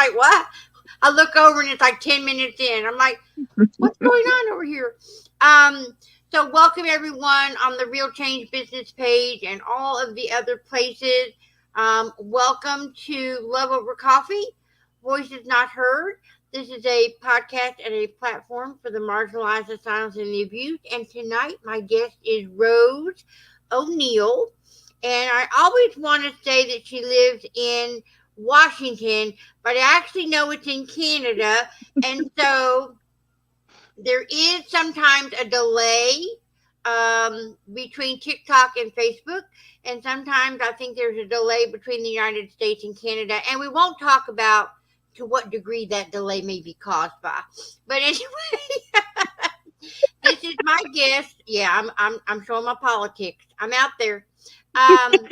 like, what? I look over and it's like 10 minutes in. I'm like, what's going on over here? Um, so welcome everyone on the Real Change Business page and all of the other places. Welcome to Love Over Coffee, Voices Not Heard. This is a podcast and a platform for the marginalized, the silenced, and the abused. And tonight, my guest is Rose O'Neill. And I always want to say that she lives in Washington, but I actually know it's in Canada. And so there is sometimes a delay between TikTok and Facebook. And sometimes I think there's a delay between the United States and Canada. And we won't talk about to what degree that delay may be caused by. But anyway, this is my guest. Yeah, I'm showing my politics. I'm out there. Um,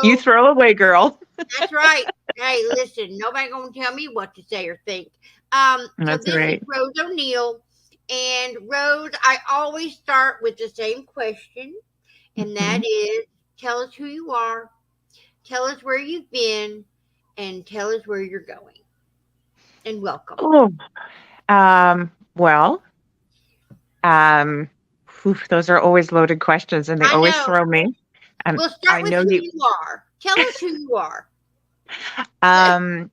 You so throw away, girl. that's right. Hey, listen, nobody gonna tell me what to say or think. So That's this is right. Rose O'Neill, and Rose, I always start with the same question, and that Mhm. is, tell us who you are, tell us where you've been, and tell us where you're going. And welcome. Oh, well, um, those are always loaded questions, and they I always know. throw me. And We'll I start with know who you. you are. Tell us who you are. Um,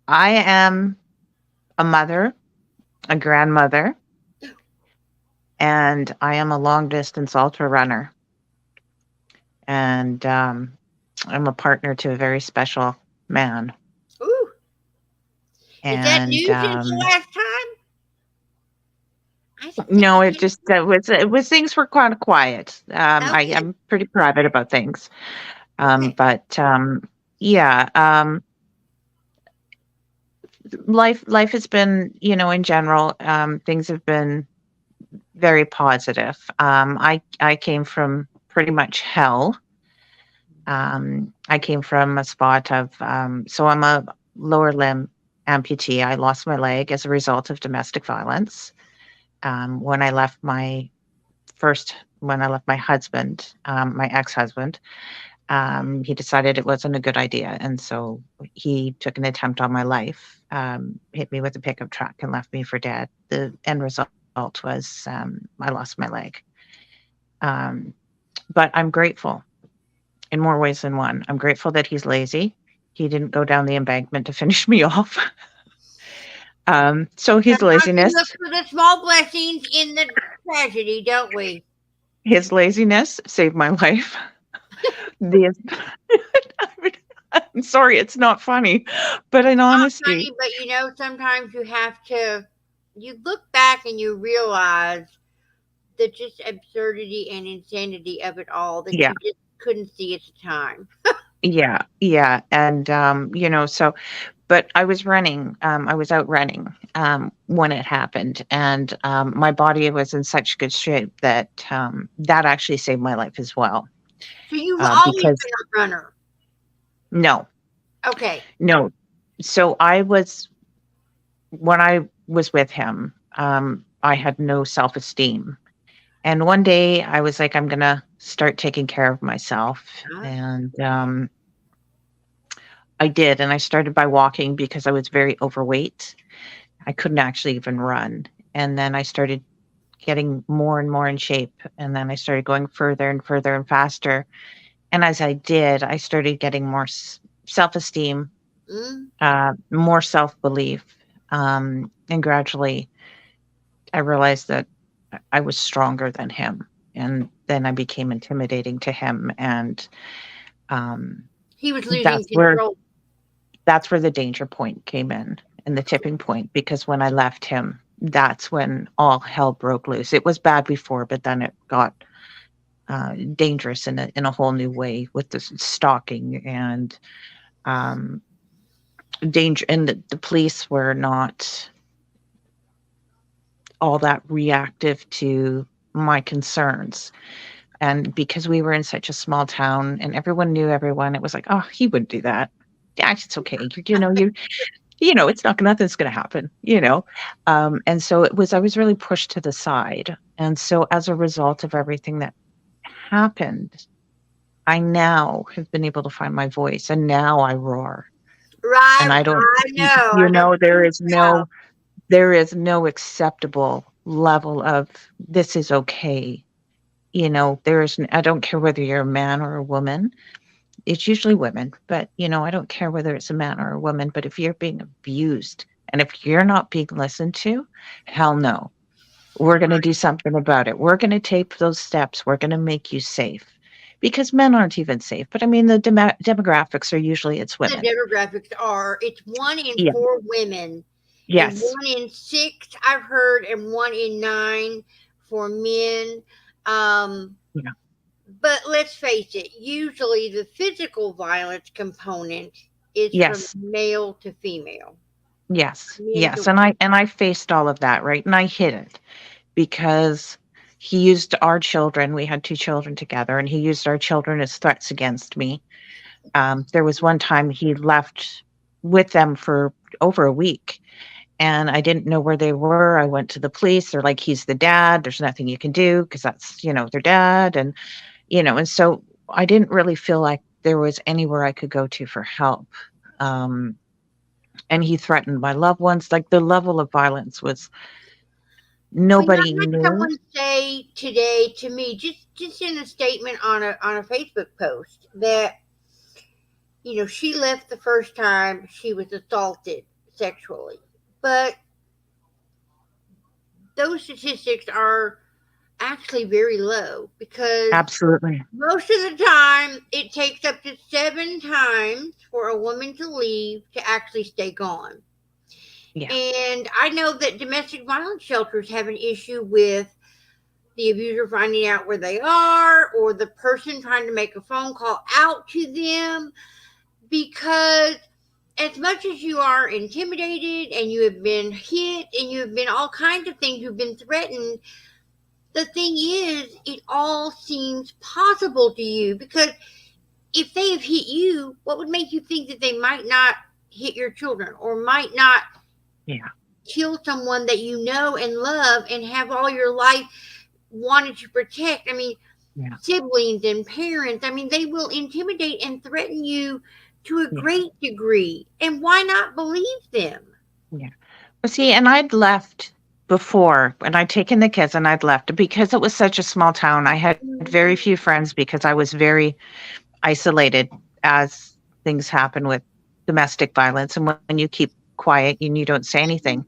I am a mother, a grandmother, and I am a long distance ultra runner. And I'm a partner to a very special man. Ooh, is that And new since the last time? I think that no, was it just it was things were kind of quiet. okay. I'm pretty private about things. Okay. But yeah, life has been, in general, things have been very positive. I came from pretty much hell. I came from a spot of so I'm a lower limb amputee. I lost my leg as a result of domestic violence. When I left my when I left my husband, my ex-husband, he decided it wasn't a good idea. And so he took an attempt on my life, hit me with a pickup truck and left me for dead. The end result was I lost my leg. Um, but I'm grateful in more ways than one. I'm grateful that he's lazy. He didn't go down the embankment to finish me off. So his Sometimes we look laziness, for the small blessings in the tragedy, don't we? his laziness saved my life. The I mean, I'm sorry, it's not funny, but in Not honesty, funny, but sometimes you have to, you look back and you realize the just absurdity and insanity of it all that yeah, you just couldn't see at the time. yeah, yeah, and so, but I was running, I was out running when it happened, and my body was in such good shape that that actually saved my life as well. So you've always Because been a runner. no, Okay. no, so I was when I was with him, I had no self esteem. And one day I was like, I'm going to start taking care of myself. Uh, And I did. And I started by walking because I was very overweight. I couldn't actually even run. And then I started getting more and more in shape. And then I started going further and further and faster. And as I did, I started getting more self esteem, mm, more self belief. And gradually I realized that I was stronger than him. And then I became intimidating to him. And um, he was losing that's where control. that's where the danger point came in and the tipping point, because when I left him, that's when all hell broke loose. It was bad before, but then it got dangerous in a whole new way with the stalking and um, danger. And the police were not all that reactive to my concerns. And because we were in such a small town and everyone knew everyone, it was like, oh, he wouldn't do that. Yeah, it's okay. It's not nothing's gonna happen, And so I was really pushed to the side. And so as a result of everything that happened, I now have been able to find my voice and now I roar. And Right. I don't, I know. you I know know, what you're about. there is no acceptable level of this is okay. You know, I don't care whether you're a man or a woman. It's usually women, but I don't care whether it's a man or a woman. But if you're being abused and if you're not being listened to, hell no. We're going to do something about it. We're going to take those steps. We're going to make you safe because men aren't even safe. But I mean, the demographics are usually it's The women. demographics are it's one in Yeah. four women and Yes. one in six I've heard and one in nine for men. Um, Yeah. but let's face it, usually the physical violence component is from Yes. male to female, Yes. men to Yes. And I faced all of that, right? And I hid it because he used our children. We had two children together, and he used our children as threats against me. There was one time he left with them for over a week, and I didn't know where they were. I went to the police. They're like, he's the dad. There's nothing you can do because that's, their dad. And so I didn't really feel like there was anywhere I could go to for help. Um, and he threatened my loved ones. Like the level of violence was when I nobody had knew. someone say today to me, just in a statement on a Facebook post that she left the first time she was assaulted sexually, but those statistics are actually very low because Absolutely. most of the time it takes up to 7 times for a woman to leave to actually stay gone. Yeah. And I know that domestic violence shelters have an issue with the abuser finding out where they are or the person trying to make a phone call out to them because as much as you are intimidated and you have been hit and you have been all kinds of things, you've been threatened, the thing is, it all seems possible to you because if they have hit you, what would make you think that they might not hit your children or might not Yeah. kill someone that you know and love and have all your life wanted to protect? I mean, Yeah. siblings and parents, I mean, they will intimidate and threaten you to a Yeah. great degree. And why not believe them? Yeah. Well, see, and I'd left before, and I'd taken the kids and I'd left because it was such a small town. I had very few friends because I was very isolated as things happen with domestic violence. And when you keep quiet and you don't say anything.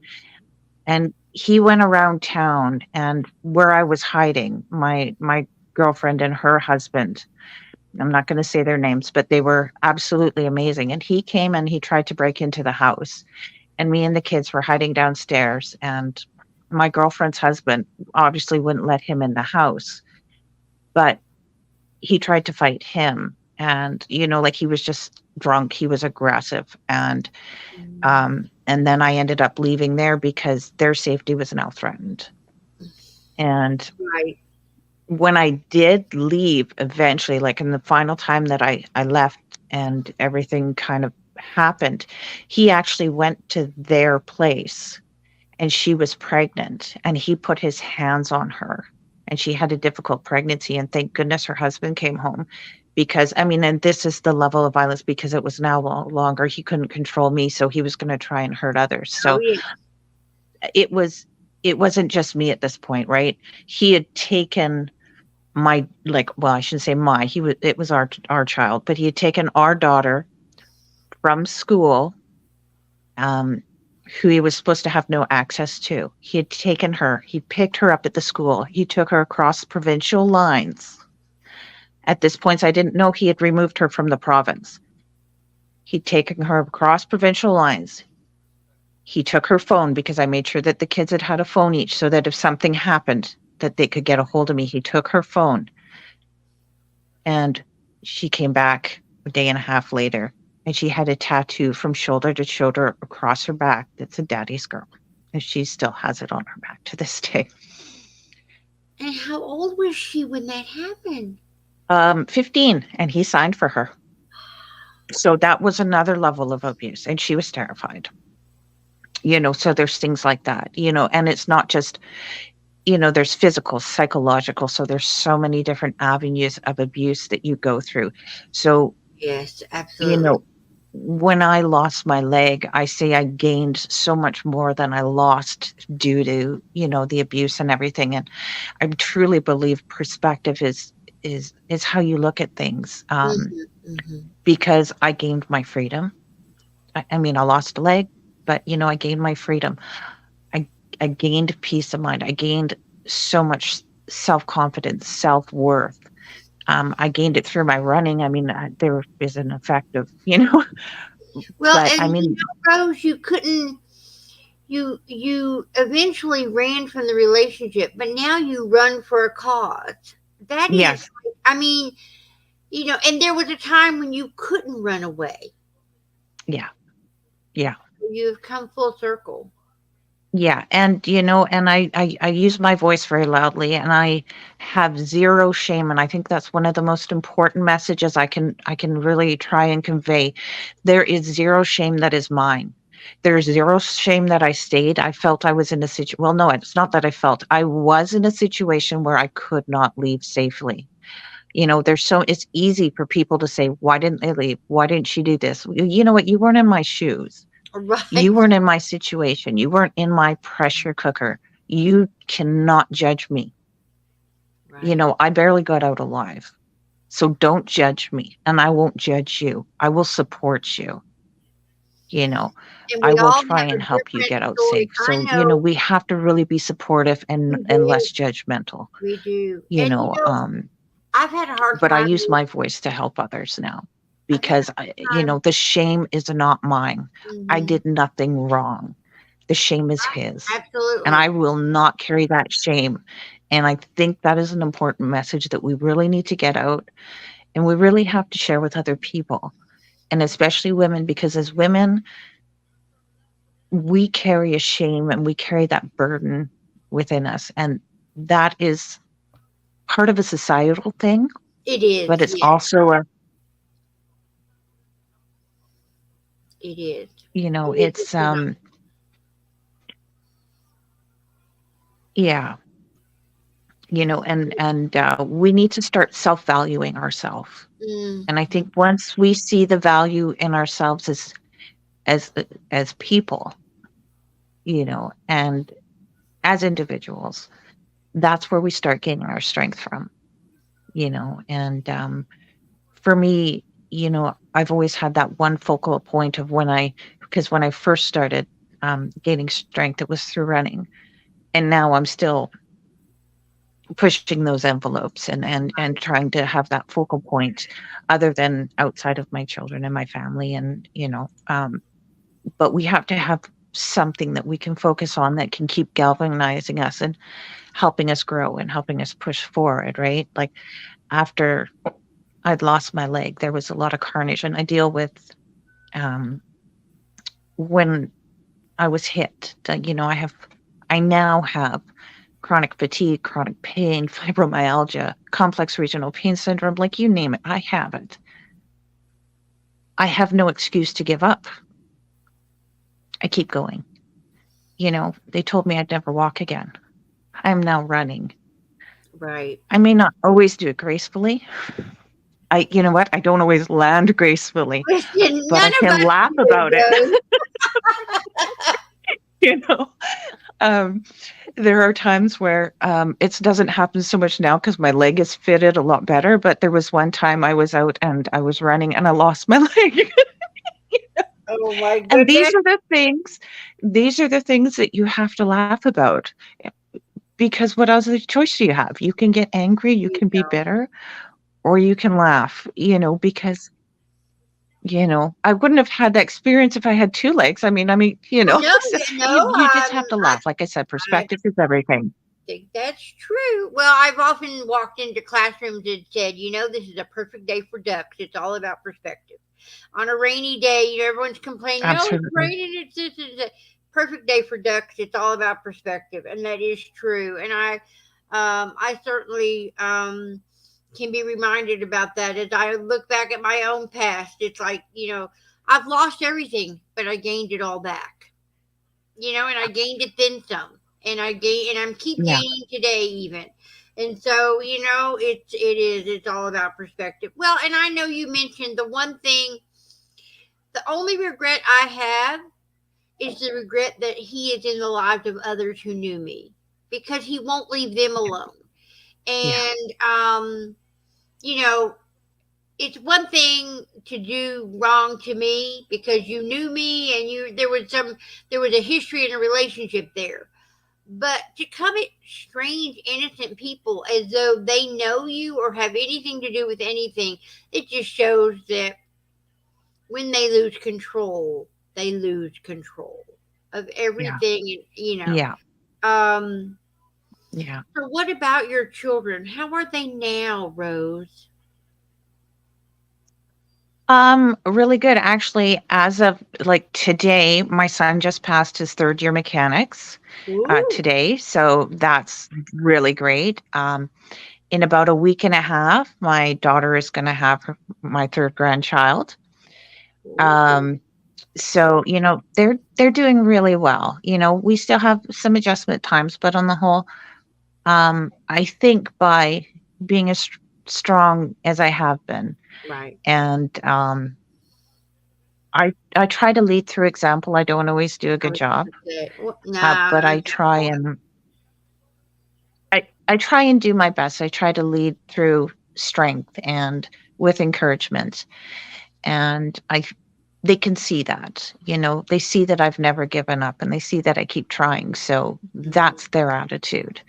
And he went around town, and where I was hiding, my girlfriend and her husband, I'm not going to say their names, but they were absolutely amazing. And he came and he tried to break into the house, and me and the kids were hiding downstairs. And my girlfriend's husband obviously wouldn't let him in the house, but he tried to fight him. And, like he was just drunk, he was aggressive. And then I ended up leaving there because their safety was now threatened. And Right. when I did leave eventually, like in the final time that I left and everything kind of happened, he actually went to their place and she was pregnant and he put his hands on her and she had a difficult pregnancy. And thank goodness her husband came home because, I mean, and this is the level of violence because it was now longer. He couldn't control me. So he was going to try and hurt others. Oh, So yeah. it was, it wasn't just me at this point, right? He had taken my like well I shouldn't say my he was it was our child, but he had taken our daughter from school, um who he was supposed to have no access to. He had taken her, he picked her up at the school, he took her across provincial lines. At this point I didn't know he had removed her from the province. He'd taken her across provincial lines. He took her phone because I made sure that the kids had a phone each so that if something happened that they could get a hold of me. He took her phone. And she came back a day and a half later, and she had a tattoo from shoulder to shoulder across her back that's a daddy's girl. And she still has it on her back to this day. And how old was she when that happened? 15, and he signed for her. So that was another level of abuse, and she was terrified. So there's things like that, and it's not just, there's physical, psychological. So there's so many different avenues of abuse that you go through. So, Yes, you absolutely. know, when I lost my leg, I say I gained so much more than I lost due to, the abuse and everything. And I truly believe perspective is how you look at things. Hmm. Hmm. Because I gained my freedom. I mean, I lost a leg, but I gained my freedom. I I gained peace of mind. I gained so much self confidence, self worth. I gained it through my running. I mean, there is an effect of, Well, but and I mean, Rose, you couldn't. You eventually ran from the relationship, but now you run for a cause. That is, yes, I mean, and there was a time when you couldn't run away. yeah, yeah. You've come full circle. Yeah, and and I use my voice very loudly, and I have zero shame, and I think that's one of the most important messages I can really try and convey. There is zero shame that is mine. There's zero shame that I stayed. I felt I was in a well, no, it's not that I felt. I was in a situation where I could not leave safely. It's easy for people to say, "Why didn't they leave? Why didn't she do this?" You know what? You weren't in my shoes. You Right, weren't in my situation. You weren't in my pressure cooker. You cannot judge me. right. I barely got out alive. So don't judge me, and I won't judge you. I will support you. You know, And I we will all try have a and help you different get out story. safe. I So, know we have to really be supportive and we and do, less judgmental, we do. you And know. I've had a hard But I time use with. my voice to help others now I've had a because hard time. the shame is not mine. I Hmm. did nothing wrong. The shame is his. And Absolutely. I will not carry that shame. And I think that is an important message that we really need to get out and we really have to share with other people, and especially women, because as women, we carry a shame and we carry that burden within us. And that is part of a societal thing, It is. but it's Yes, also it is. It is it's, a design. yeah, and we need to start self-valuing ourselves. And I Mm-hmm. think once we see the value in ourselves as as people, and as individuals, that's where we start gaining our strength from. And for me, I've always had that one focal point of because when I first started gaining strength, it was through running, and now I'm still pushing those envelopes and trying to have that focal point other than outside of my children and my family. And but we have to have something that we can focus on that can keep galvanizing us and helping us grow and helping us push forward, right? Like after I'd lost my leg, there was a lot of carnage, and I deal with um when I was hit. I now have chronic fatigue, chronic pain, fibromyalgia, complex regional pain syndrome, like you name it, I have it. I have no excuse to give up. I keep going. They told me I'd never walk again. I'm now running. Right. I may not always do it gracefully. You know what? I don't always land gracefully, Listen, but none I of can us laugh do, about it. Rose. you know, um, there are times where it doesn't happen so much now because my leg is fitted a lot better. But there was one time I was out and I was running and I lost my leg. Oh my And goodness. these are the things that you have to laugh about, because what other choice do you have? You can get angry, you You can be know. bitter, or you can laugh, because I wouldn't have had that experience if I had two legs. Oh no, so you just no. have to I, laugh. Like I said, I perspective is everything. think that's true. Well, I've often walked into classrooms and said, this is a perfect day for ducks. It's all about perspective. On a rainy day, everyone's complaining, oh, it's Absolutely. raining. It's a perfect day for ducks. It's all about perspective, and that is true. And I certainly can be reminded about that as I look back at my own past. It's like I've lost everything, but I gained it all back. And I gained it then some, and I'm keep Yeah. gaining today even. And so it's all about perspective. Well, and I know you mentioned the one thing The only regret I have is the regret that he is in the lives of others who knew me, because he won't leave them alone. Yeah. And you know, it's one thing to do wrong to me because you knew me and there was a history and a relationship there. But to come at strange innocent people as though they know you or have anything to do with anything, it just shows that when they lose control of Yeah. everything, Yeah. um Yeah. so what about your children? How are they now, Rose? Really good. Actually, as of like today, my son just passed his third year mechanics Ooh, today. So that's really great. In about a week and a half, my daughter is going to have my third grandchild. ooh, Um, so, they're doing really well. We still have some adjustment times, but on the whole, I think by being as strong as I have been, right. and I try to lead through example. I don't always do a I good was job, gonna say, well, nah, but I get that. I try and do my best. I try to lead through strength and with encouragement, and they can see that. They see that I've never given up, and they see that I keep trying. So Mhm. that's their attitude.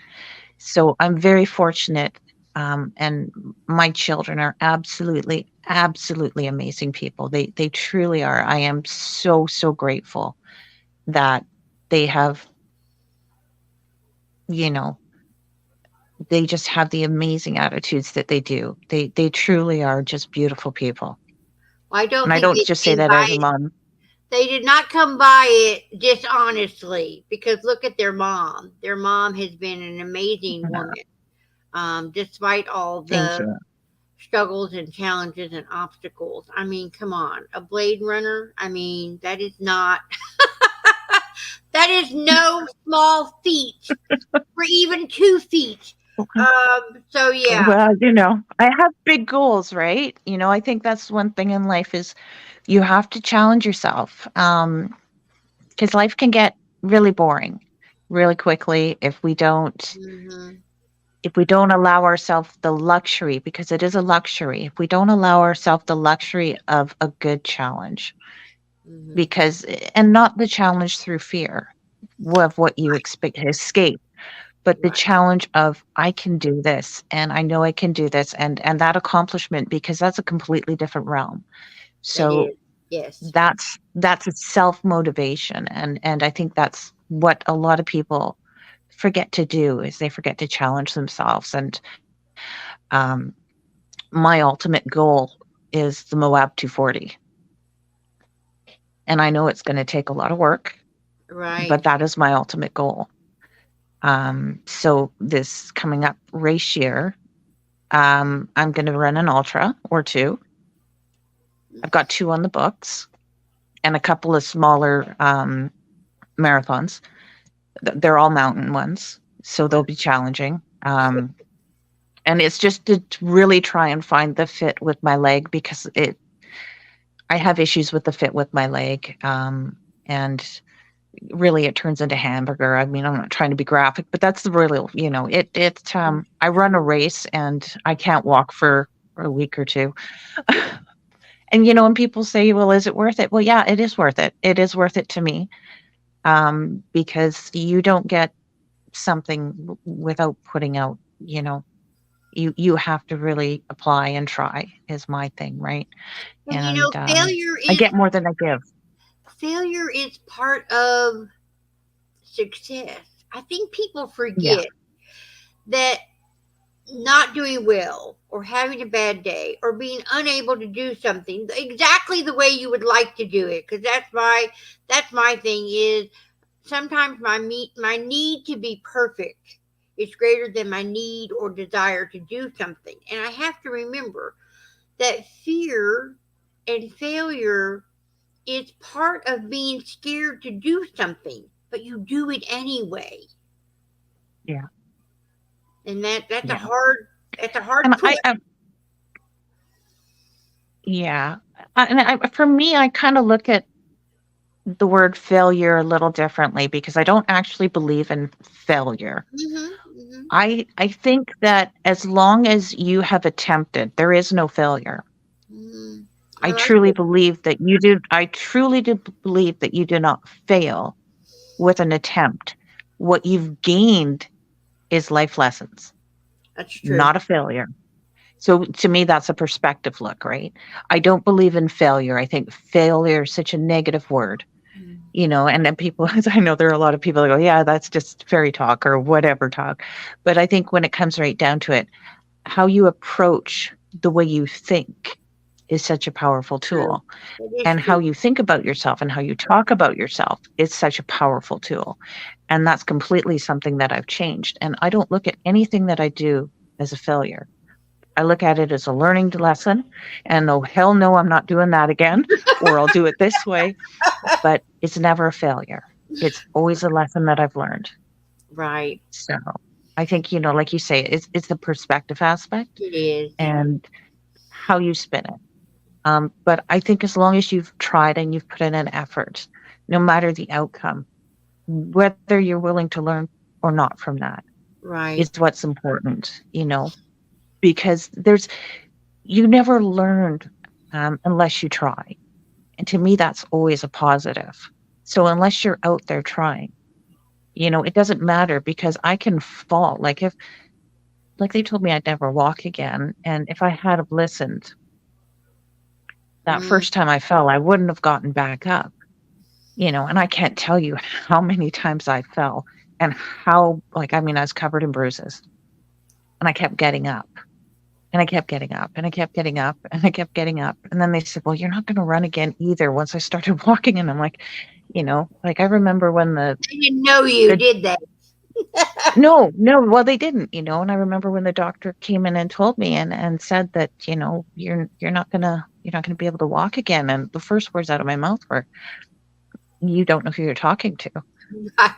So I'm very fortunate, and my children are absolutely, absolutely amazing people. They truly are. I am so, so grateful that they have, you know, they just have the amazing attitudes that they do. They truly are just beautiful people. Well, I And don't I think don't they just say came that by as a it. mom. They did not come by it dishonestly, because look at their mom. Their mom has been an amazing No, woman, despite all thank the you. struggles and challenges and obstacles. I mean, come on, a Blade Runner. I mean, that is not that is no small feat for even 2 feet. So yeah, Well, I have big goals, right? I think that's one thing in life is you have to challenge yourself. Because life can get really boring really quickly hmm if we don't allow ourselves the luxury, because it is a luxury, if we don't allow ourselves the luxury of a good challenge, hmm because and not the challenge through fear of what you expect to escape, but the right, challenge of I can do this and I know I can do this, and that accomplishment, because that's a completely different realm. that So is, yes. that's a self motivation, and I think that's what a lot of people forget to do is they forget to challenge themselves. And um, my ultimate goal is the Moab 240, and I know it's going to take a lot of work, Right. but that is my ultimate goal. So this coming up race year, I'm going to run an ultra or two. I've got two on the books and a couple of smaller marathons. They're all mountain ones, so they'll be challenging. And it's just to really try and find the fit with my leg, because I have issues with the fit with my leg. And really it turns into hamburger. I mean, I'm not trying to be graphic, but that's the real, I run a race and I can't walk for a week or two. And when people say, well, is it worth it? Well, yeah, it is worth it. It is worth it to me. Because you don't get something without putting out, you have to really apply and try is my thing, right? Well, And failure I is get more than I give. part of success. I think people Yeah. forget that not doing well or having a bad day or being unable to do something exactly the way you would like to do it, because that's my thing is sometimes my need to be perfect is greater than my need or desire to do something, and I have to remember that fear and failure is part of being scared to do something, but you do it anyway. Yeah. And that's a Yeah. hard And choice. yeah. For me, I kind of look at the word failure a little differently because I don't actually believe in failure. Mm-hmm. Mm-hmm. I think that as long as you have attempted, there is no failure. Mm-hmm. I Oh, that's truly good. believe that you do. I truly do believe that you do not fail with an attempt. What you've gained is life lessons, That's true. not a failure. So to me, that's a perspective look, right? I don't believe in failure. I think failure is such a negative word, and then people, I know there are a lot of people that go, yeah, that's just fairy talk or whatever talk. But I think when it comes right down to it, how you approach the way you think is such a powerful True. tool. It is And how true. you think about yourself and how you talk about yourself is such a powerful tool. And that's completely something that I've changed. And I don't look at anything that I do as a failure. I look at it as a learning lesson. And oh, hell no, I'm not doing that again, or I'll do it this way. But it's never a failure. It's always a lesson that I've learned. Right. So I think, like you say, it's the perspective aspect It is. and how you spin it. But I think as long as you've tried and you've put in an effort, no matter the outcome, whether you're willing to learn or not from that Right. is what's important, because you never learned unless you try. And to me, that's always a positive. So unless you're out there trying, it doesn't matter because I can fall. Like they told me I'd never walk again. And if I had have listened that Mm. first time I fell, I wouldn't have gotten back up. And I can't tell you how many times I fell and how, I was covered in bruises and I kept getting up and I kept getting up and I kept getting up and I kept getting up. And then they said, well, you're not going to run again either once I started walking. And I'm like, I remember when They didn't know you, the, did they? no, no, well, they didn't, and I remember when the doctor came in and told me and said that, you're not going to be able to walk again. And the first words out of my mouth were, you don't know who you're talking to. Right.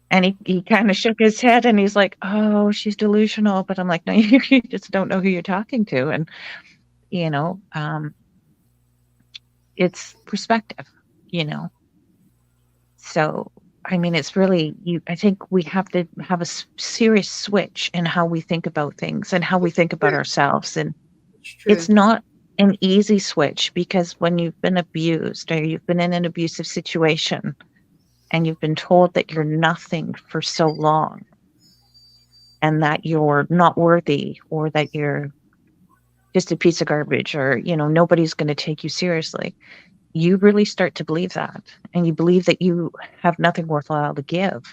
And he kind of shook his head and he's like, oh, she's delusional. But I'm like, no, you just don't know who you're talking to. And, you know, um, it's perspective, you know. So, I mean, it's really, I think we have to have a serious switch in how we think about things and how we think about True. ourselves. And It's it's true. not an easy switch because when you've been abused or you've been in an abusive situation and you've been told that you're nothing for so long, and that you're not worthy or that you're just a piece of garbage or, nobody's going to take you seriously, you really start to believe that. And you believe that you have nothing worthwhile to give.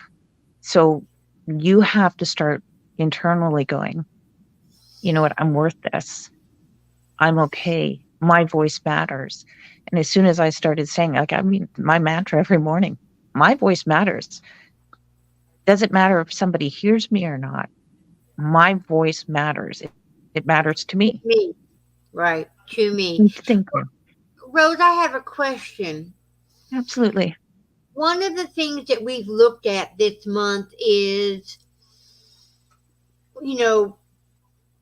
So you have to start internally going, you know what, I'm worth this. I'm okay. My voice matters. And as soon as I started saying, my mantra every morning, my voice matters. Doesn't matter if somebody hears me or not. My voice matters. It matters to To me. me. Right. To me. Thank you. Rose, I have a question. Absolutely. One of the things that we've looked at this month is, you know,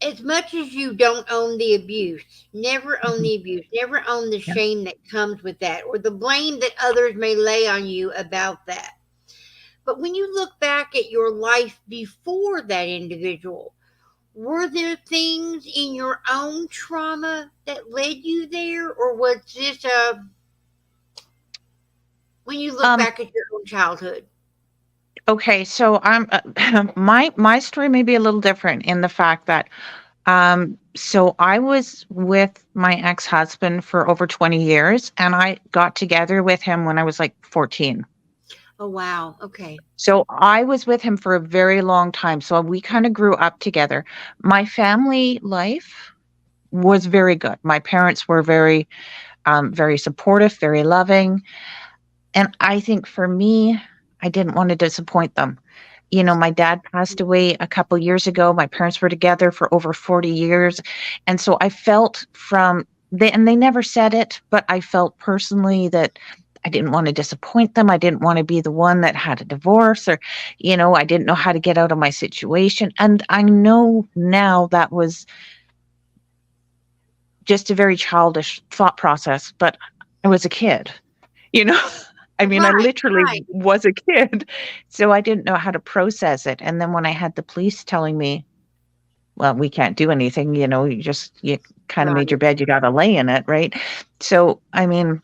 as much as you don't own the abuse, never own Mhm. the abuse, never own the Yeah. shame that comes with that or the blame that others may lay on you about that. But when you look back at your life before that individual, were there things in your own trauma that led you there, or was this when you look Um, back at your own childhood? okay, so I'm my story may be a little different in the fact that so I was with my ex-husband for over 20 years and I got together with him when I was like 14. Oh wow, okay. So I was with him for a very long time. So we kind of grew up together. My family life was very good. My parents were very supportive, very loving. And I think for me, I didn't want to disappoint them. My dad passed away a couple years ago. My parents were together for over 40 years. And so I felt and they never said it, but I felt personally that I didn't want to disappoint them. I didn't want to be the one that had a divorce or, I didn't know how to get out of my situation. And I know now that was just a very childish thought process, but I was a kid, you know? I mean, I Right, literally right, was a kid, so I didn't know how to process it, and then when I had the police telling me, "Well, we can't do anything, you kinda made your right. bed, you gotta lay in it," right? So, I mean,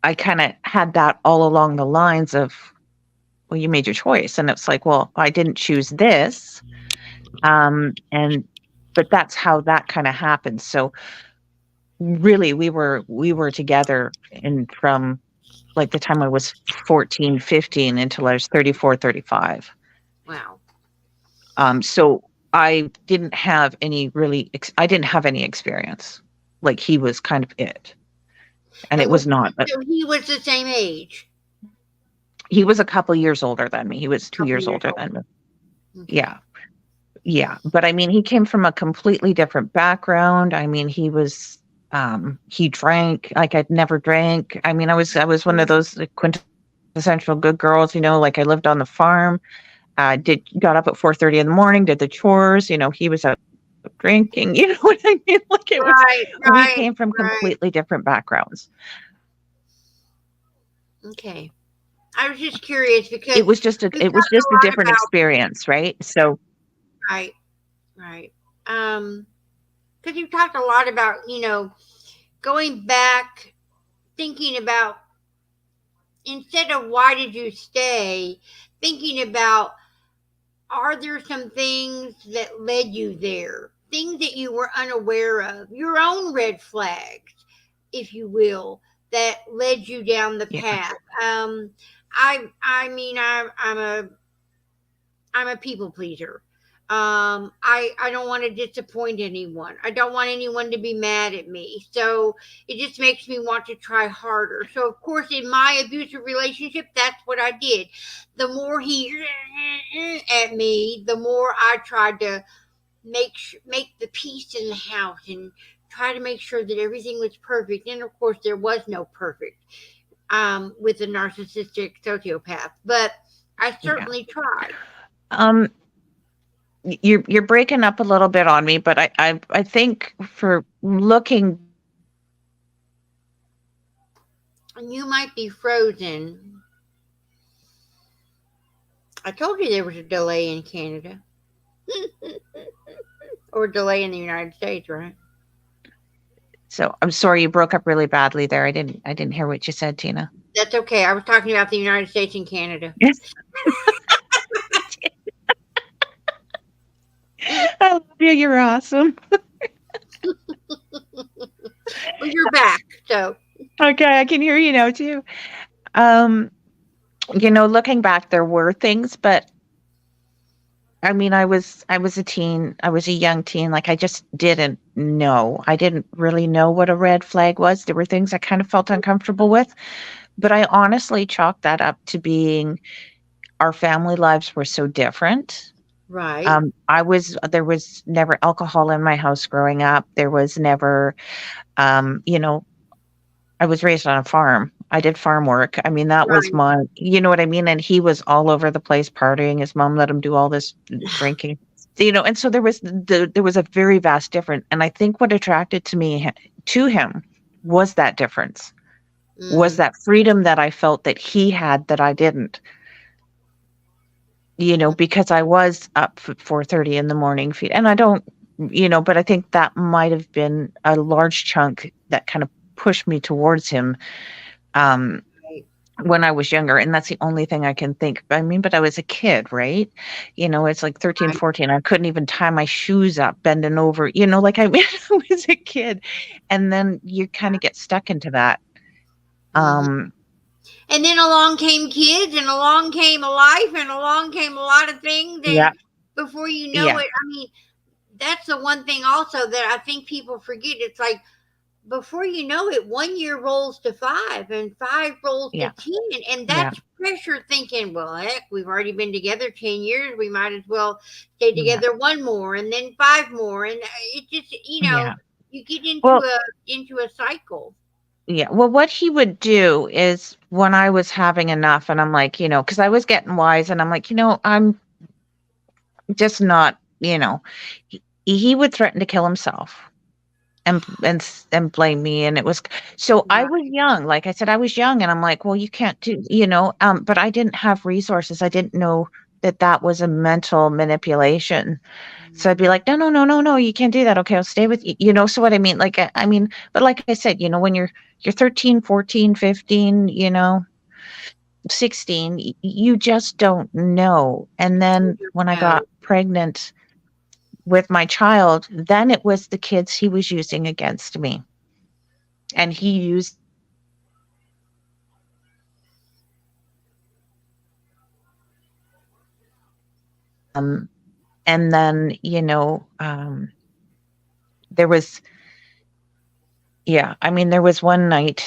I kinda had that all along the lines of, "Well, you made your choice," and it's like, "Well, I didn't choose this," and but that's how that kinda happened, so, really, we were together and from, like, the time I was 14, 15 until I was 34, 35. Wow. So I didn't have any experience. Like, he was kind of it, and And it was not, so he was the same age, he was a couple years older than me. He was a 2 couple years years older than me. older. Okay. Yeah. Yeah, but I mean, he came from a completely different background. I mean, he drank like I'd never drank. I mean, I was one of Mm. those, like, quintessential good girls, like, I lived on the farm, did got up at 4:30 in the morning, did the chores, he was out drinking, you know what I mean? Like, Right, we right, came from right. completely different backgrounds. Okay. I was just curious because It was just a we've it was talked a just a lot different about experience, right? So, right, right. Because you've talked a lot about, going back, thinking about instead of why did you stay, thinking about are there some things that led you there? Things that you were unaware of, your own red flags, if you will, that led you down the yeah, path. I mean, I'm a people pleaser. I don't want to disappoint anyone. I don't want anyone to be mad at me. So it just makes me want to try harder. So of course, in my abusive relationship, that's what I did. The more he at me, the more I tried to make the peace in the house and try to make sure that everything was perfect. And of course, there was no perfect with a narcissistic sociopath, but I yeah. certainly tried. Um, you're breaking up a little bit on me, but I think for looking You might be frozen. I told you there was a delay in Canada or a delay in the United States, right? so I'm sorry you broke up really badly there. I didn't hear what you said, Tina. That's okay. I was talking about the United States and Canada. Yes. I love you, you're awesome. Well, you're back, so Okay, I can hear you now too. Um, looking back, there were things, but I mean, I was a teen. I was a young teen. Like, I just didn't know. I didn't really know what a red flag was. There were things I kind of felt uncomfortable with, but I honestly chalked that up to being our family lives were so different. right, There was never alcohol in my house growing up. There was never, um, you know, I was raised on a farm. I did farm work. I mean, that was right. you know what I mean? And he was all over the place partying. His mom let him do all this drinking. And so there was a very vast difference. And I think what attracted to him was that difference, was Mm, that freedom that I felt that he had that I didn't. Because I was up at 4:30 in the morning and I don't, but I think that might have been a large chunk that kind of pushed me towards him. Um, right, when I was younger, and that's the only thing I can think. I mean, but I was a kid, right? It's like 13, right. 14. I couldn't even tie my shoes up bending over, like I mean, I was a kid. And then you kind of get stuck into that. Hmm. Um, And then along came kids, and along came a life, and along came a lot of things, and yeah, before you know yeah, it, I mean, that's the one thing also that I think people forget. It's like before you know it, 1 year rolls to five, and five rolls to yeah, 10, and yeah, that's pressure thinking, well, heck, we've already been together 10 years. We might as well stay yeah, together one more, and then five more, and it just, yeah. you get into Well, a cycle. yeah. Well, what he would do is when I was having enough, and I'm like, because I was getting wise, and I'm like, I'm just not, he would threaten to kill himself. and blame me, and it was so I was Right. young, like I said, I was young, and I'm like, well, you can't do, you know, but I didn't have resources. I didn't know that that was a mental manipulation. So I'd be Mhm. like, no, no, no, no, no, you can't do that. Okay, I'll stay with you. You know, so what I mean, like, I mean, but like I said, you know, when you're 13, 14, 15, you know, 16, you just don't know. And You then don't when I know. got pregnant with my child, then it was the kids he was using against me. And he used um and then, you know, there was, yeah, I mean, there was one night,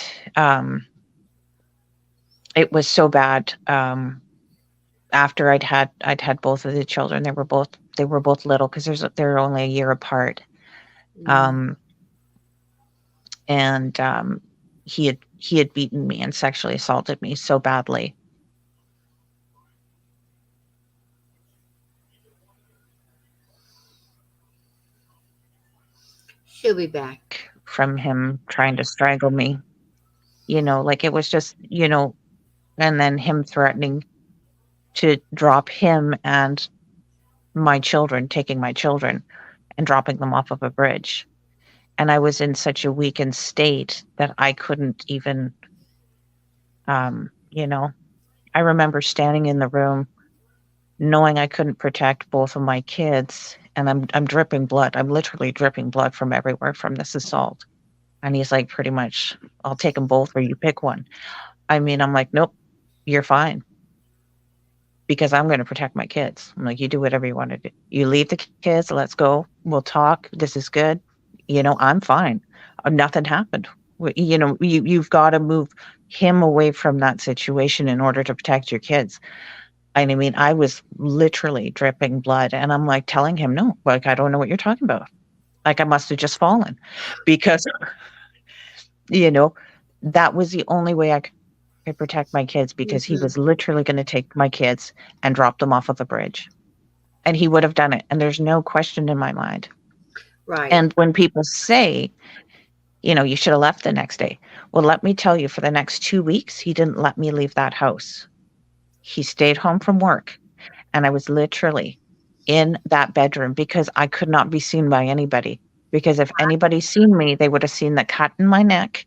it was so bad. After I'd had both of the children, they were both little because they're only a year apart. Mhm. Um, and he had beaten me and sexually assaulted me so badly She'll be back. from him trying to strangle me. You know, like it was just, you know, and then him threatening to drop him and my children, taking my children and dropping them off of a bridge. And I was in such a weakened state that I couldn't even, you know, I remember standing in the room knowing I couldn't protect both of my kids, and I'm dripping blood. I'm literally dripping blood from everywhere from this assault. And he's like, pretty much, I'll take them both or you pick one. I mean, I'm like, nope, you're fine because I'm going to protect my kids. I'm like, you do whatever you want to do. You leave the kids, let's go. We'll talk. This is good. You know, I'm fine. Nothing happened. You know, you've got to move him away from that situation in order to protect your kids. And I mean, I was literally dripping blood, and I'm like telling him, no, like, I don't know what you're talking about. Like, I must have just fallen because, you know, that was the only way I could protect my kids because he Mhm. was literally going to take my kids and drop them off of a bridge. And he would have done it. And there's no question in my mind. Right. And when people say, you know, you should have left the next day. Well, let me tell you, for the next 2 weeks, he didn't let me leave that house. He stayed home from work. And I was literally in that bedroom because I could not be seen by anybody. Because if anybody seen me, they would have seen the cut in my neck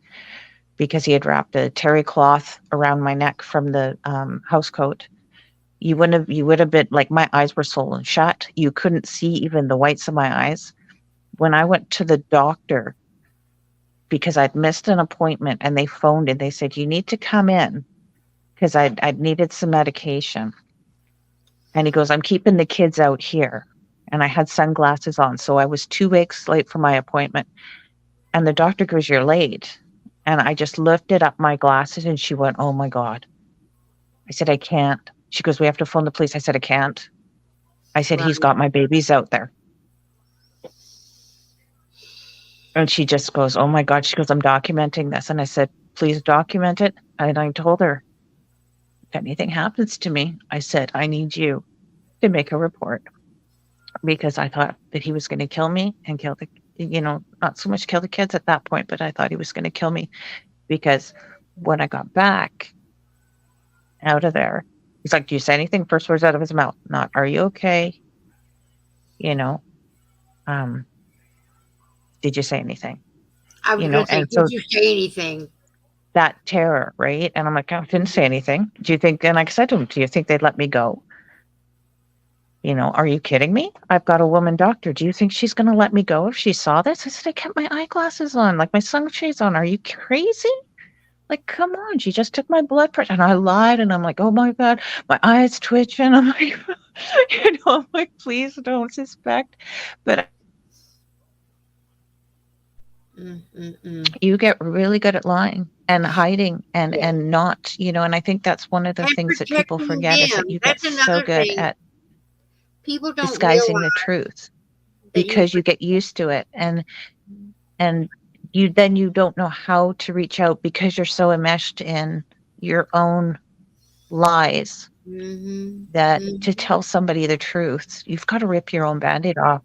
because he had wrapped a terry cloth around my neck from the house coat. You would have been like, my eyes were swollen shut. You couldn't see even the whites of my eyes. When I went to the doctor because I'd missed an appointment and they phoned and they said, you need to come in because I'd needed some medication. And he goes, I'm keeping the kids out here. And I had sunglasses on. So I was 2 weeks late for my appointment. And the doctor goes, you're late. And I just lifted up my glasses and she went, oh my God. I said, I can't. She goes, we have to phone the police. I said, I can't. I said, he's Right. got my babies out there. And she just goes, oh my God. She goes, I'm documenting this. And I said, please document it. And I told her, if anything happens to me, I said, I need you to make a report because I thought that he was going to kill me and kill the, you know, not so much kill the kids at that point, but I thought he was going to kill me because when I got back out of there, he's like, do you say anything? First words out of his mouth, not, are you okay? You know, um, did you say anything? I was You going know, to say, and did so you say anything? that terror, right? And I'm like, I didn't say Mhm. anything. Do you think, and like I said to him, do you think they'd let me go? You know, are you kidding me? I've got a woman doctor. Do you think she's going to let me go if she saw this? I said, I kept my eyeglasses on, like my sunshades on. Are you crazy? Like, come on. She just took my blood pressure. And I lied. And I'm like, oh my God, my eyes twitching. I'm like, you know, I'm like, please don't suspect. But Mm-mm-mm. you get really good at lying and hiding and Yeah. not, you know, and I think that's one of the And things that people protecting forget is that them. you get That's so another good thing. at People don't disguising the realize truth that you because you get used to it. And you don't know how to reach out because you're so enmeshed in your own lies hmm that to hmm tell somebody the truth, you've got to rip your own band-aid off.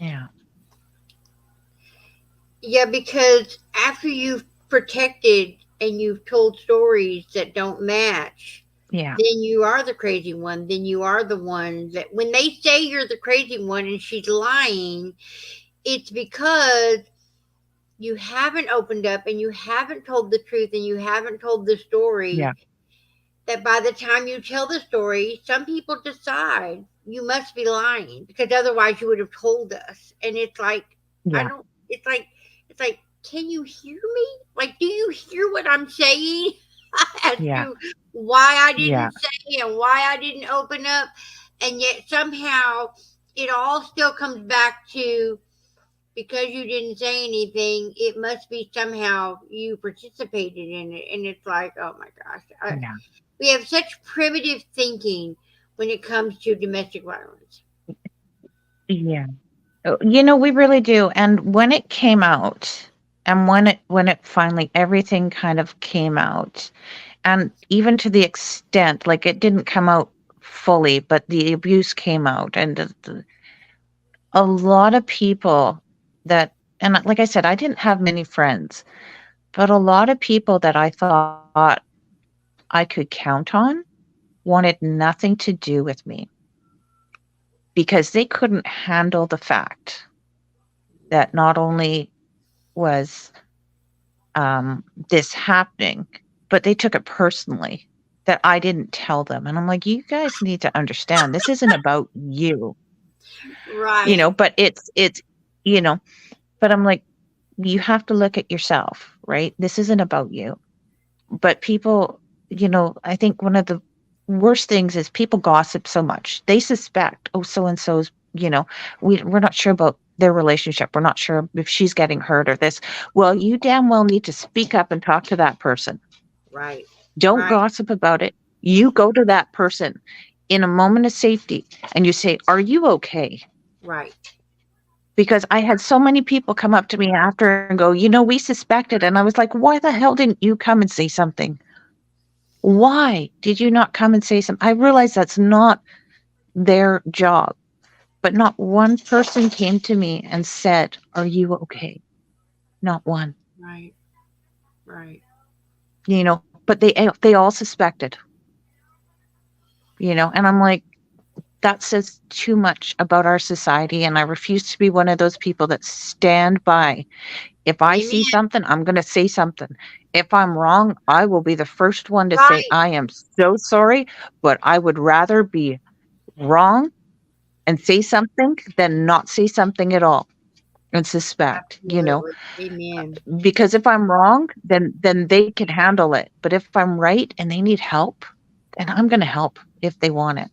Yeah. Yeah, because after you've protected and you've told stories that don't match, Yeah. then you are the crazy one. Then you are the one that when they say you're the crazy one and she's lying, it's because you haven't opened up and you haven't told the truth and you haven't told the story, Yeah. that by the time you tell the story, some people decide you must be lying because otherwise you would have told us. And it's like, I Yeah. don't, it's like, can you hear me? Like, do you hear what I'm saying as Yeah. to why I Yeah. didn't say and why I didn't open up? And yet somehow it all still comes back to because you didn't say anything, it must be somehow you participated in it. And it's like, oh my gosh, Yeah. we have such primitive thinking when it comes to domestic violence. Yeah. We really do. And when it came out, and when it finally everything kind of came out, and even to the extent like it didn't come out fully, but the abuse came out, and a lot of people that, and like I said, I didn't have many friends, but a lot of people that I thought I could count on wanted nothing to do with me because they couldn't handle the fact that not only was this happening, but they took it personally that I didn't tell them. And I'm like, you guys need to understand this isn't about you, Right, but it's, you know, but I'm like, you have to look at yourself, right? This isn't about you. But people, I think one of the worst things is people gossip so much. They suspect, oh, so and so's, we're not sure about their relationship. We're not sure if she's getting hurt or this. Well, you damn well need to speak up and talk to that person. right, Don't right, gossip about it. You go to that person in a moment of safety and you say, are you okay? right. Because I had so many people come up to me after and go, we suspected. And I was like, why the hell didn't you come and say something? Why did you not come and say something? I realize that's not their job, but not one person came to me and said, are you okay? Not one, Right, right. but they all suspected, and I'm like, that says too much about our society. And I refuse to be one of those people that stand by. If I see Amen. something, I'm going to say something. If I'm wrong, I will be the first one to say, Right. I am so sorry, but I would rather be wrong and say something than not say something at all and suspect, Absolutely. Amen. because if I'm wrong, then they can handle it. But if I'm right and they need help, then I'm going to help if they want it,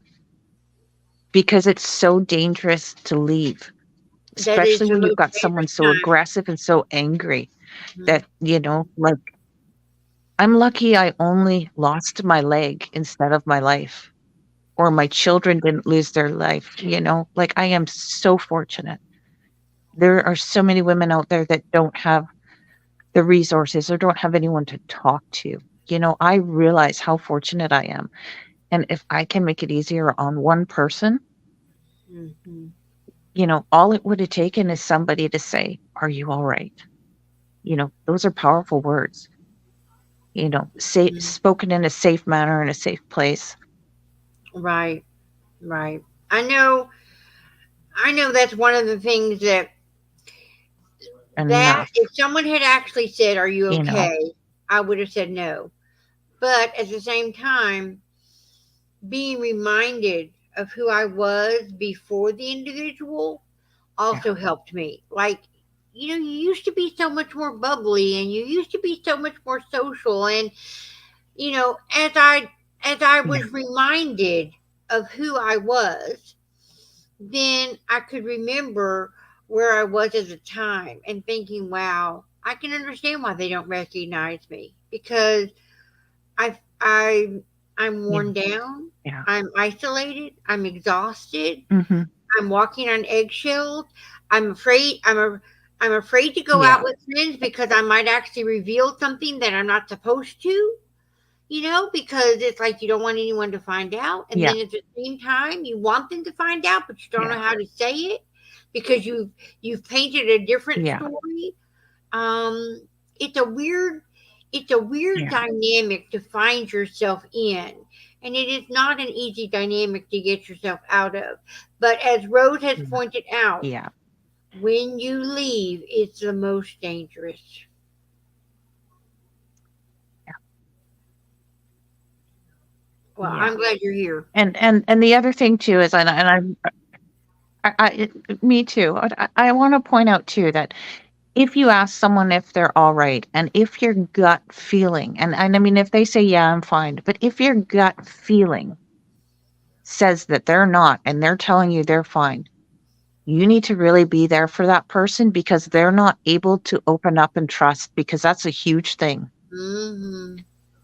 because it's so dangerous to leave, That is especially the when you've most got someone dangerous so time. aggressive and so angry Mhm. that, like, I'm lucky I only lost my leg instead of my life, or my children didn't lose their life, like I am so fortunate. There are so many women out there that don't have the resources or don't have anyone to talk to. I realize how fortunate I am. And if I can make it easier on one person, Mhm. all it would have taken is somebody to say, are you all right? Those are powerful words, say, Mhm. spoken in a safe manner, in a safe place. Right, right. I know. I know that's one of the things that Enough, if someone had actually said, "Are you you know. okay?" I would have said no. But at the same time, being reminded of who I was before the individual Yeah. also helped me. Like, you used to be so much more bubbly and you used to be so much more social. And, you know, as I Yeah. was reminded of who I was, then I could remember where I was at the time and thinking, wow, I can understand why they don't recognize me because I I I'm Yeah. worn down, Yeah. I'm isolated, I'm exhausted, Hmm. I'm walking on eggshells. I'm afraid I'm afraid to go out Yeah. with friends because I might actually reveal something that I'm not supposed to, because it's like you don't want anyone to find out. And Yeah. then at the same time, you want them to find out, but you don't Yeah. know how to say it. because you've painted a different Yeah. story. Um, it's a weird it's a weird Yeah. dynamic to find yourself in, and it is not an easy dynamic to get yourself out of. But as Rose has Yeah. pointed out, Yeah. when you leave, it's the most dangerous. Well, Yeah. I'm glad you're here. And the other thing too is, me too. I want to point out too that if you ask someone if they're all right, and if your gut feeling, and I mean, if they say, yeah, I'm fine, but if your gut feeling says that they're not and they're telling you they're fine, you need to really be there for that person because they're not able to open up and trust, because that's a huge thing. Hmm.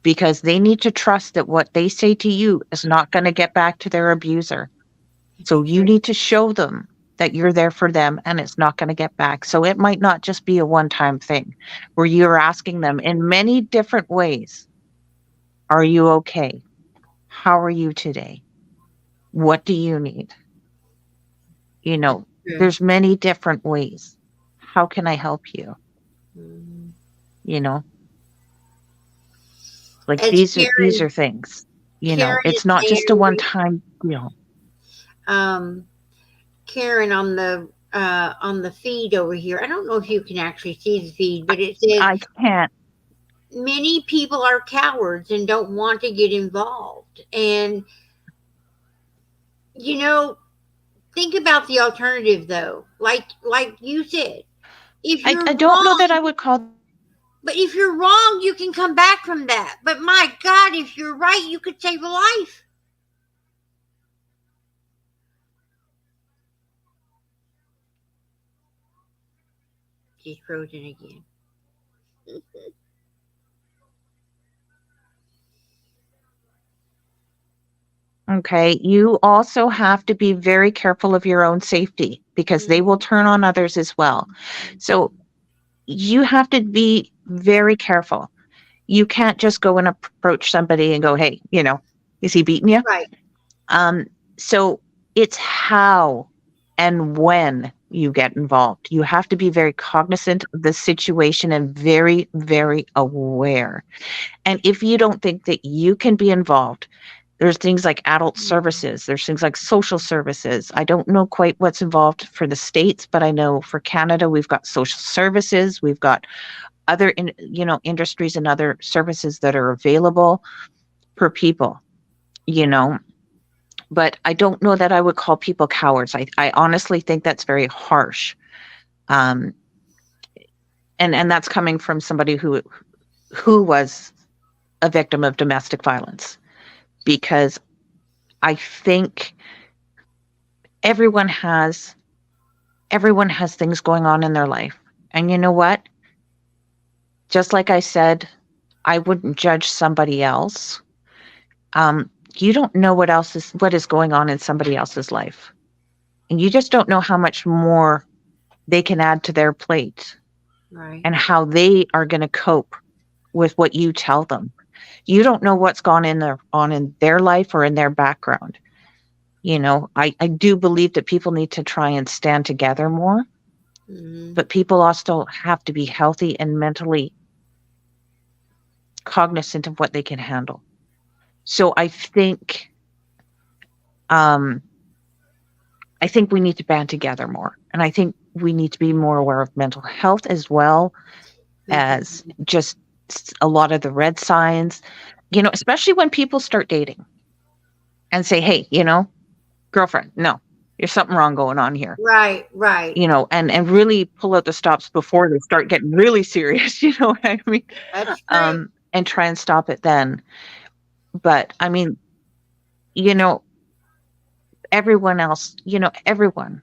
Because they need to trust that what they say to you is not going to get back to their abuser. It's So you true. need to show them that you're there for them and it's not going to get back. So it might not just be a one time thing where you're asking them in many different ways, are you okay? How are you today? What do you need? You It's know, true. there's many different ways. How can I help you? Mhm. You know, like As these are things. You know, Karen is it's not just a saying, one time deal. um, Karen on the feed over here. I don't know if you can actually see the feed, but it says I can't. many people are cowards and don't want to get involved. And you know, think about the alternative though. Like you said, if I you're don't know that wrong, I would call. but if you're wrong, you can come back from that. But my God, if you're right, you could save a life. She's frozen again. Okay, you also have to be very careful of your own safety because they will turn on others as well. So you have to be very careful. You can't just go and approach somebody and go, "Hey, is he beating you?" Right. Um, so it's how and when you get involved. You have to be very cognizant of the situation and very, very aware. And if you don't think that you can be involved, there's things like adult services, there's things like social services. I don't know quite what's involved for the States, but I know for Canada, we've got social services, we've got other, industries and other services that are available for people, you know. But I don't know that I would call people cowards. I honestly think that's very harsh. Um, and that's coming from somebody who was a victim of domestic violence, because I think everyone has everyone has things going on in their life. And you know what? Just like I said, I wouldn't judge somebody else. You don't know what is going on in somebody else's life. And you just don't know how much more they can add to their plate Right. and how they are going to cope with what you tell them. You don't know what's gone on in their life or in their background. I do believe that people need to try and stand together more, Hmm. but people also have to be healthy and mentally cognizant of what they can handle. So um, I think we need to band together more, and I think we need to be more aware of mental health as well Mental. as just a lot of the red signs. Especially when people start dating and say, "Hey, girlfriend, no, there's something wrong going on here." Right. Right. And really pull out the stops before they start getting really serious. You know what I mean? That's true. And try and stop it then. But I mean, you know, everyone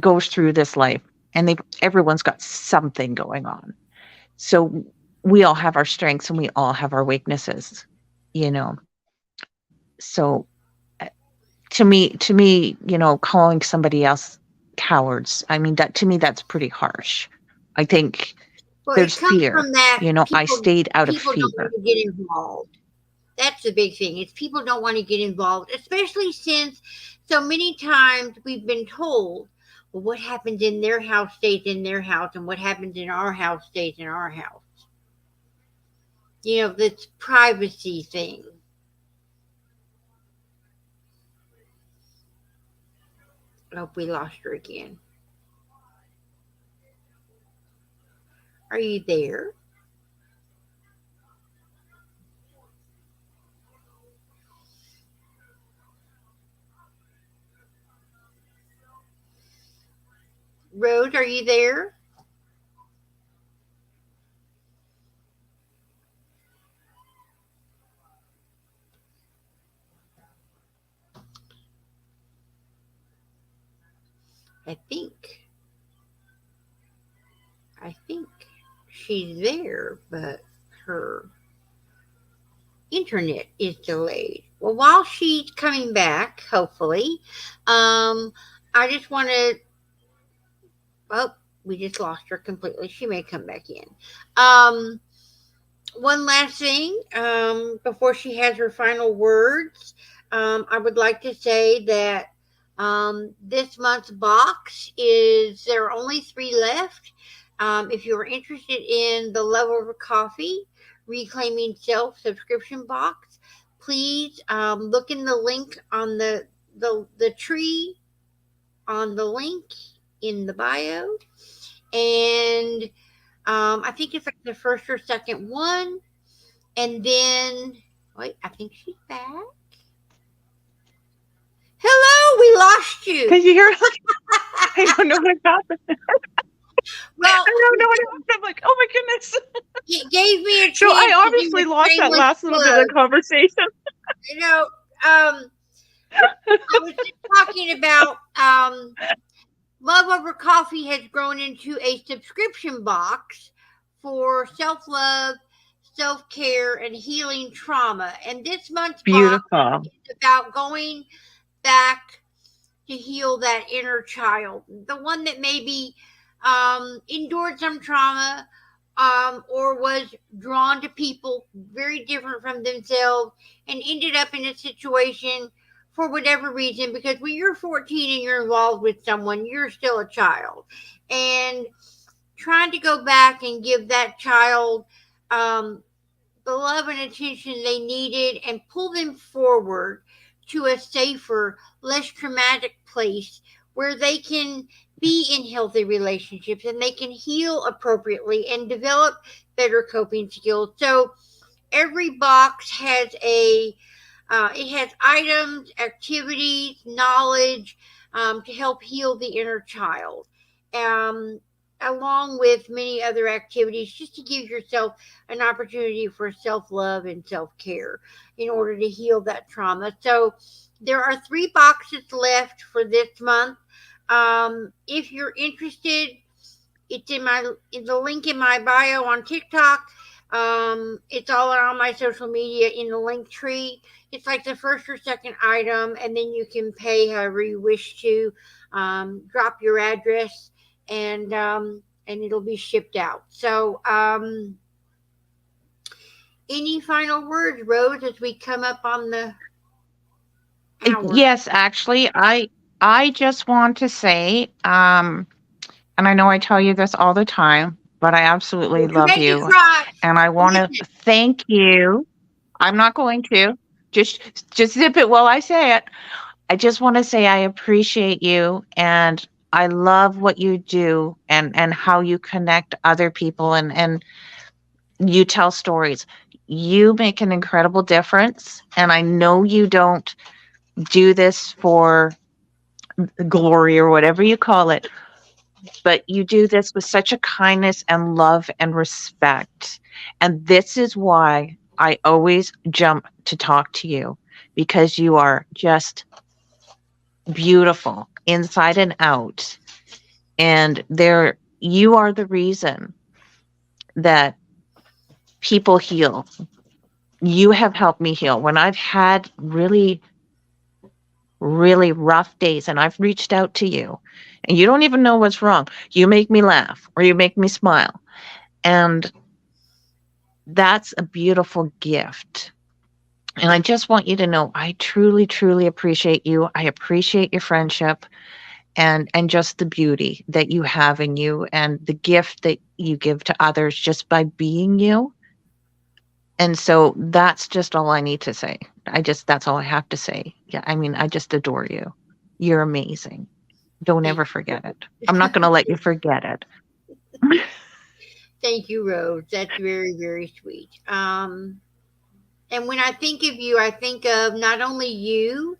goes through this life, and everyone's got something going on. So we all have our strengths and we all have our weaknesses, you know. So to me, calling somebody else cowards, I mean, that to me, that's pretty harsh. I think Well, it there's comes fear. from that I stayed out of people don't want fear. to get involved. That's the big thing. Is people don't want to get involved, especially since so many times we've been told, Well, what happens in their house stays in their house, and what happens in our house stays in our house. This privacy thing. I hope we lost her again. Are you there? Rose, are you there? I think. I think she's there, but her internet is delayed. Well, while she's coming back, hopefully, um, I just want to. Well, we just lost her completely. She may come back in. Um, One last thing before she has her final words, I would like to say that this month's box is there are only three left. If you're interested in the Love Over Coffee Reclaiming Self subscription box, please look in the link on the tree on the link in the bio, and I think it's like the first or second one. And then, wait, I think she's back. Hello, we lost you. Can you hear? I don't know what happened. Well, I don't know what happened. I'm like, oh my goodness. it gave me a chance So I to do obviously a lost that shameless last little bit of plug. the conversation. You know, I was just talking about Love Over Coffee has grown into a subscription box for self love, self care, and healing trauma. And this month's box Beautiful. is about going back to heal that inner child, the one that maybe endured some trauma or was drawn to people very different from themselves and ended up in a situation for whatever reason. Because when you're 14 and you're involved with someone, you're still a child. And trying to go back and give that child um, the love and attention they needed and pull them forward to a safer, less traumatic place where they can be in healthy relationships and they can heal appropriately and develop better coping skills. So every box has it has items, activities, knowledge to help heal the inner child. Um, Along with many other activities, just to give yourself an opportunity for self love and self care in order to heal that trauma. So, there are three boxes left for this month. If you're interested, it's in the link in my bio on TikTok. It's all on my social media in the link tree. It's like the first or second item, and then you can pay however you wish to. Drop your address, and it'll be shipped out. So, any final words, Rose, as we come up on the hour? Yes, actually, I just want to say, and I know I tell you this all the time, but I absolutely Don't you love make me you, cry. and I want to Listen, thank you. I'm not going to just zip it while I say it. I just want to say I appreciate you, and I love what you do, and how you connect other people, and you tell stories. You make an incredible difference, and I know you don't do this for glory or whatever you call it, but you do this with such a kindness and love and respect. And this is why I always jump to talk to you, because you are just beautiful inside and out. And you are the reason that people heal. You have helped me heal when I've had really, really rough days, and I've reached out to you, and you don't even know what's wrong. You make me laugh or you make me smile. And that's a beautiful gift. And I just want you to know I truly, truly appreciate you. I appreciate your friendship. and just the beauty that you have in you and the gift that you give to others just by being you. And so that's just all I need to say. That's all I have to say. Yeah, I mean, I just adore you. You're amazing. Don't Thank ever forget it. I'm not going to let you forget it. Thank you, Rose. That's very, very sweet. And when I think of you, I think of not only you,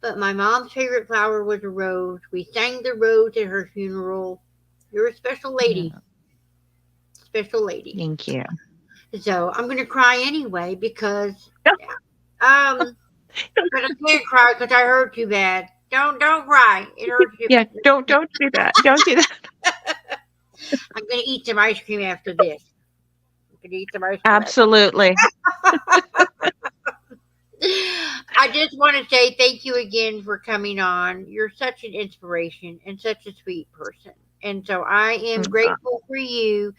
but my mom's favorite flower was a rose. We sang the rose at her funeral. You're a special lady. Yeah, Special lady. thank you. So I'm gonna cry anyway because um but I can't cry because I hurt you bad. Don't cry. It hurts you. Yeah, don't do that. Don't do that. I'm gonna eat some ice cream after this. I'm gonna eat some ice cream. Absolutely. I just want to say thank you again for coming on. You're such an inspiration and such a sweet person. And so I am Mm, grateful for you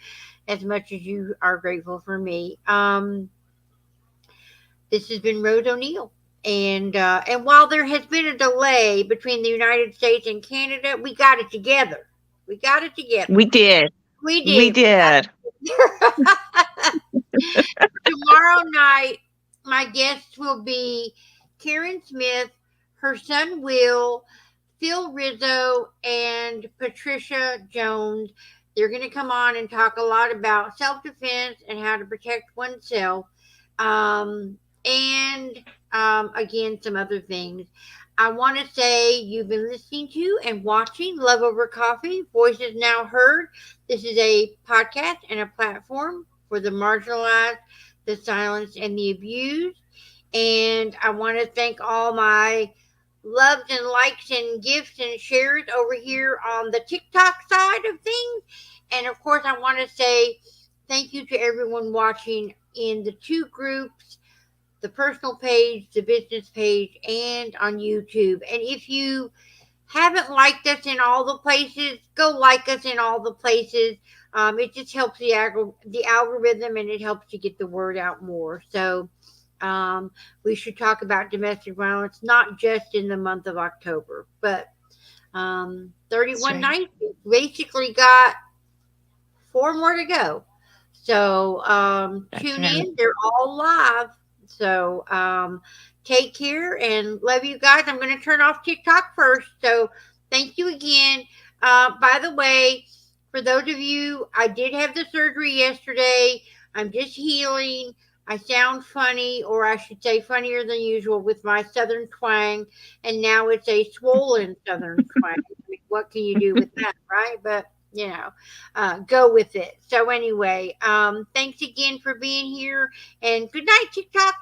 as much as you are grateful for me. This has been Rose O'Neill. And while there has been a delay between the United States and Canada, we got it together. We got it together. we did. We We did. did. Tomorrow night, my guests will be Karen Smith, her son Will, Phil Rizzo, and Patricia Jones. They're going to come on and talk a lot about self defense and how to protect oneself. And again, some other things. I want to say you've been listening to and watching Love Over Coffee, Voices Now Heard. This is a podcast and a platform for the marginalized, the silenced, and the abused. And I want to thank all my loves and likes and gifts and shares over here on the TikTok side of things. And of course, I want to say thank you to everyone watching in the two groups, the personal page, the business page, and on YouTube. And if you haven't liked us in all the places, go like us in all the places. It just helps the algorithm and it helps to get the word out more. So um, we should talk about domestic violence, not just in the month of October, but That's 31 right. nights. Basically got four more to go. So That's tune right. in. They're all live. So take care and love you guys. I'm going to turn off TikTok first. So thank you again. By the way, for those of you, I did have the surgery yesterday. I'm just healing. I sound funny, or I should say funnier than usual with my southern twang. And now it's a swollen southern twang. I mean, what can you do with that, right? But you know, go with it. So anyway, thanks again for being here, and good night, TikTok.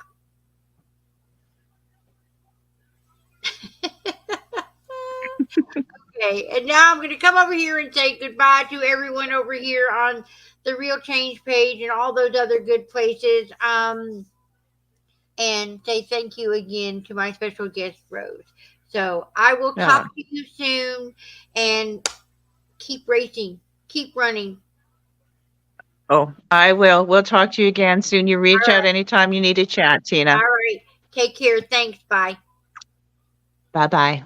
Okay, and now I'm going to come over here and say goodbye to everyone over here on the Real Change page and all those other good places. And say thank you again to my special guest, Rose. So I will talk Oh, to you soon, and keep racing, keep running. oh, I will. We'll talk to you again soon. You All reach out right, anytime you need to chat, Tina. all right. Take care. Thanks. Bye. Bye bye.